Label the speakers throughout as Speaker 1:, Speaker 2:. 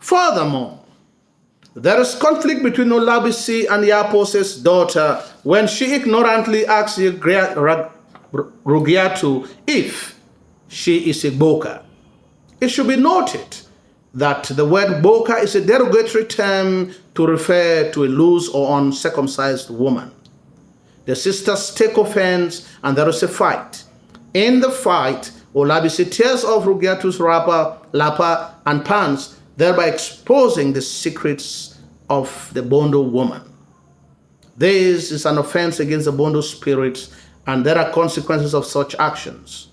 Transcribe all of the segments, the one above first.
Speaker 1: Furthermore, there is conflict between Olabisi and Yapose's daughter when she ignorantly asks Rugiatu if she is a Boka. It should be noted that the word Boka is a derogatory term to refer to a loose or uncircumcised woman. The sisters take offense and there is a fight. In the fight, Olabisi tears off Rugiatu's lapa and pants, thereby exposing the secrets of the Bondo woman. This is an offense against the Bondo spirit, and there are consequences of such actions.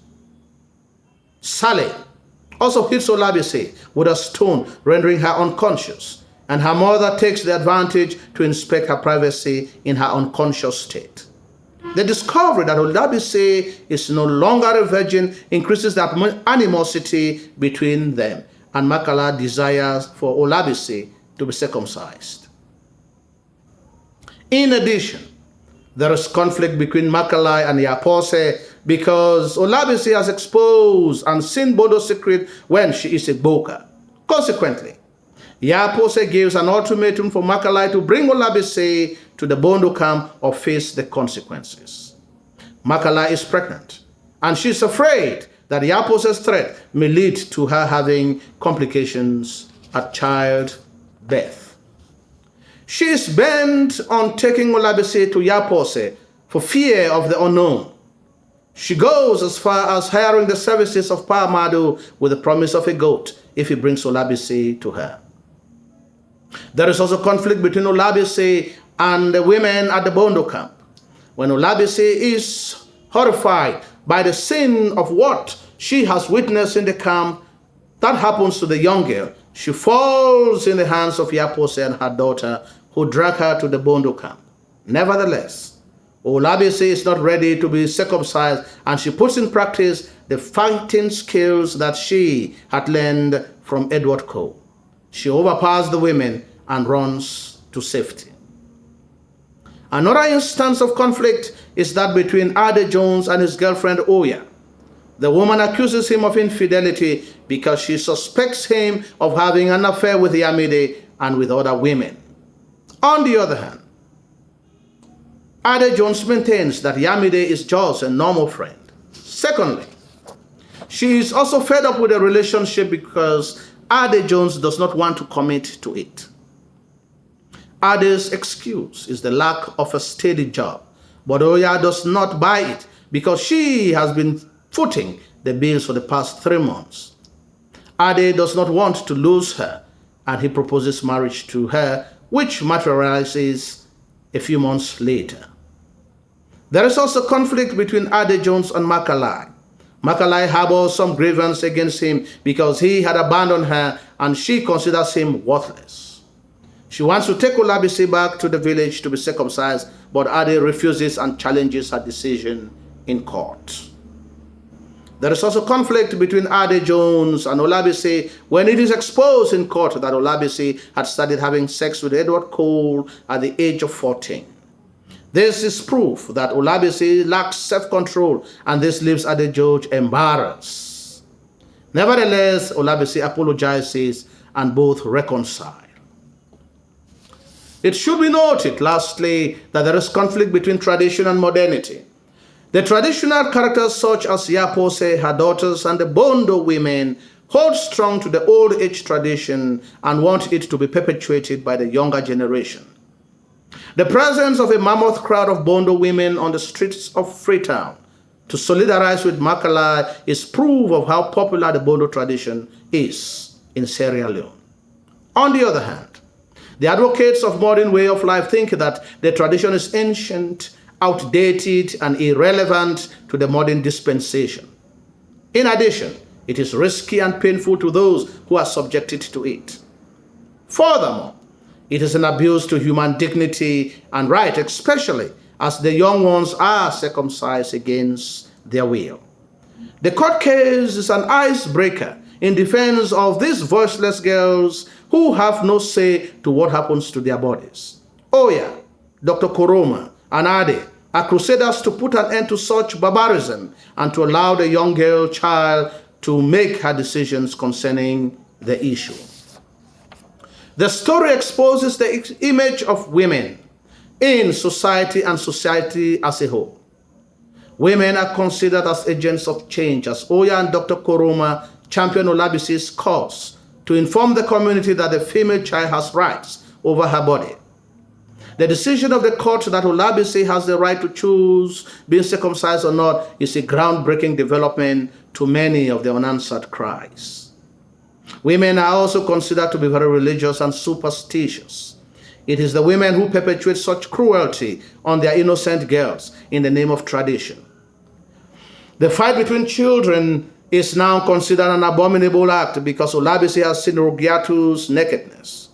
Speaker 1: Sally also hits Olabisi with a stone, rendering her unconscious, and her mother takes the advantage to inspect her privacy in her unconscious state. The discovery that Olabisi is no longer a virgin increases the animosity between them, and Makala desires for Olabisi to be circumcised. In addition, there is conflict between Makala and Yapose because Olabisi has exposed and seen Bondo's secret when she is a Boka. Consequently, Yapose gives an ultimatum for Makala to bring Olabisi to the Bondo camp or face the consequences. Makala is pregnant, and she is afraid that Yapose's threat may lead to her having complications at childbirth. She is bent on taking Olabisi to Yapose for fear of the unknown. She goes as far as hiring the services of Paamadu with the promise of a goat if he brings Olabisi to her. There is also conflict between Olabisi and the women at the Bondo camp. When Olabisi is horrified by the sin of what she has witnessed in the camp that happens to the young girl, she falls in the hands of Yapose and her daughter, who drag her to the Bondo camp. Nevertheless, Olabisi is not ready to be circumcised, and she puts in practice the fighting skills that she had learned from Edward Cole. She overpowers the women and runs to safety. Another instance of conflict is that between Ade Jones and his girlfriend Oya. The woman accuses him of infidelity because she suspects him of having an affair with Yamide and with other women. On the other hand, Ade Jones maintains that Yamide is just a normal friend. Secondly, she is also fed up with the relationship because Ade Jones does not want to commit to it. Ade's excuse is the lack of a steady job, but Oya does not buy it because she has been footing the bills for the past 3 months. Ade does not want to lose her, and he proposes marriage to her, which materializes a few months later. There is also conflict between Ade Jones and Makalai. Makalai harbors some grievance against him because he had abandoned her and she considers him worthless. She wants to take Olabisi back to the village to be circumcised, but Ade refuses and challenges her decision in court. There is also conflict between Ade Jones and Olabisi when it is exposed in court that Olabisi had started having sex with Edward Cole at the age of 14. This is proof that Olabisi lacks self-control, and this leaves Ade George embarrassed. Nevertheless, Olabisi apologizes and both reconcile. It should be noted, lastly, that there is conflict between tradition and modernity. The traditional characters such as Yapose, her daughters, and the Bondo women hold strong to the old age tradition and want it to be perpetuated by the younger generation. The presence of a mammoth crowd of Bondo women on the streets of Freetown to solidarize with Makala is proof of how popular the Bondo tradition is in Sierra Leone. On the other hand, the advocates of modern way of life think that the tradition is ancient, outdated, and irrelevant to the modern dispensation. In addition, it is risky and painful to those who are subjected to it. Furthermore, it is an abuse to human dignity and right, especially as the young ones are circumcised against their will. The court case is an icebreaker in defense of these voiceless girls who have no say to what happens to their bodies. Oya, Dr. Koroma, and Ade are crusaders to put an end to such barbarism and to allow the young girl child to make her decisions concerning the issue. The story exposes the image of women in society and society as a whole. Women are considered as agents of change, as Oya and Dr. Koroma champion Olabisi's cause to inform the community that the female child has rights over her body. The decision of the court that Olabisi has the right to choose being circumcised or not is a groundbreaking development to many of the unanswered cries. Women are also considered to be very religious and superstitious. It is the women who perpetuate such cruelty on their innocent girls in the name of tradition. The fight between children is now considered an abominable act because Olabisi has seen Rugiatu's nakedness.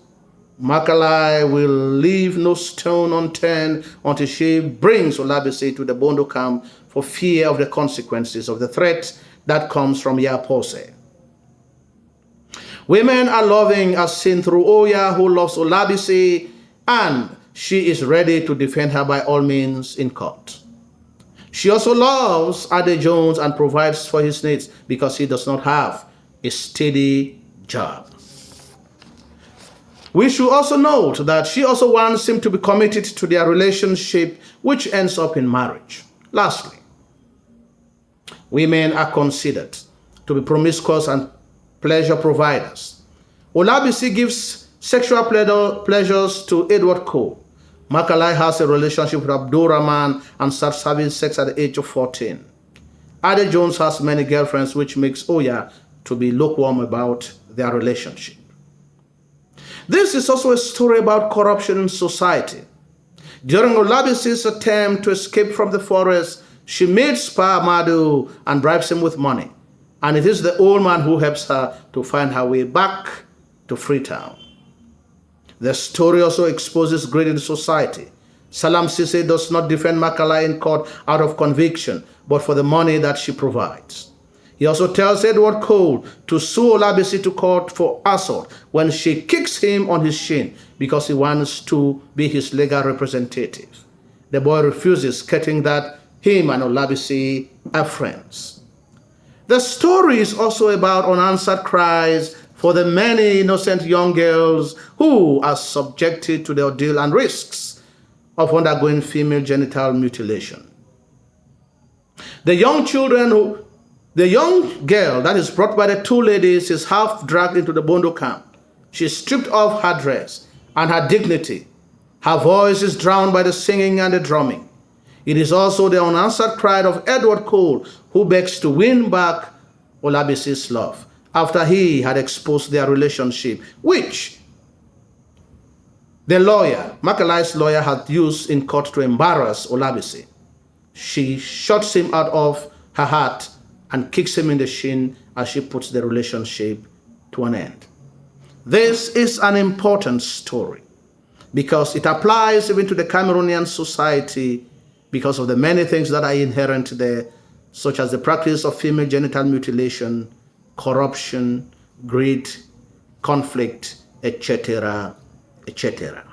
Speaker 1: Makalai will leave no stone unturned until she brings Olabisi to the Bondo camp for fear of the consequences of the threat that comes from Yapose. Women are loving as seen through Oya, who loves Olabisi, and she is ready to defend her by all means in court. She also loves Ade Jones and provides for his needs because he does not have a steady job. We should also note that she also wants him to be committed to their relationship, which ends up in marriage. Lastly, women are considered to be promiscuous and pleasure providers. Olabisi gives sexual pleasures to Edward Cole. Makalai has a relationship with Abdurrahman and starts having sex at the age of 14. Ade Jones has many girlfriends, which makes Oya to be lukewarm about their relationship. This is also a story about corruption in society. During Olabisi's attempt to escape from the forest, she meets Pa Amadu and bribes him with money. And it is the old man who helps her to find her way back to Freetown. The story also exposes greed in society. Salam Sise does not defend Makalai in court out of conviction, but for the money that she provides. He also tells Edward Cole to sue Olabisi to court for assault when she kicks him on his shin because he wants to be his legal representative. The boy refuses, stating that him and Olabisi are friends. The story is also about unanswered cries for the many innocent young girls who are subjected to the ordeal and risks of undergoing female genital mutilation. The young girl that is brought by the two ladies is half dragged into the Bondo camp. She is stripped off her dress and her dignity. Her voice is drowned by the singing and the drumming. It is also the unanswered cry of Edward Cole, who begs to win back Olabisi's love after he had exposed their relationship, which the lawyer, Makalai's lawyer, had used in court to embarrass Olabisi. She shuts him out of her heart and kicks him in the shin as she puts the relationship to an end. This is an important story because it applies even to the Cameroonian society because of the many things that are inherent there, such as the practice of female genital mutilation, corruption, greed, conflict, etc., etc.